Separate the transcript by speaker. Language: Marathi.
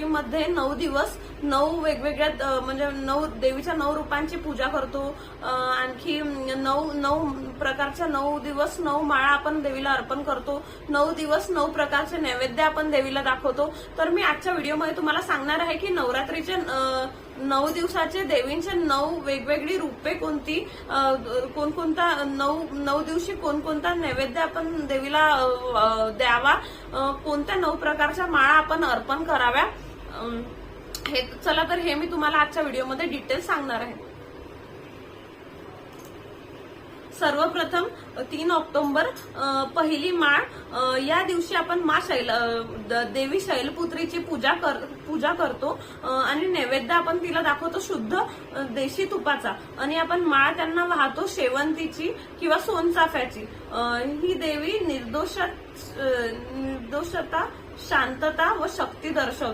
Speaker 1: मध्ये 9 दिवस 9 वेगवेगळ्या म्हणजे 9 देवीच्या 9 रूपांची पूजा करतो। आणखी 9 प्रकारच्या 9 दिवस 9 माळा आपण देवीला अर्पण करतो। 9 दिवस 9 प्रकारचे नैवेद्य आपण देवीला दाखवतो। तर मी आजच्या व्हिडिओमध्ये तुम्हाला सांगणार आहे की नवरात्रीचे 9 दिवसाचे देवींचे 9 वेगवेगळी रूपे कोणती, कोणकोणता 9 दिवशी कोणकोणता नैवेद्य आपण देवीला द्यावा, कोणत्या 9 प्रकारच्या माळा आपण अर्पण कराव्या, हे चला तर हे मी तुम्हाला आजच्या व्हिडिओमध्ये डिटेल सांगणार आहे। सर्वप्रथम 3 ऑक्टोबर पहिली माळ, या दिवशी आपण देवी शैलपुत्रीची पूजा करतो आणि नैवेद्य आपण तिला दाखवतो शुद्ध देशी तुपाचा आणि आपण माळ त्यांना वाहतो शेवंतीची किंवा सोनचाफ्याची। ही देवी निर्दोषता, शांतता व शक्ती दर्शवते।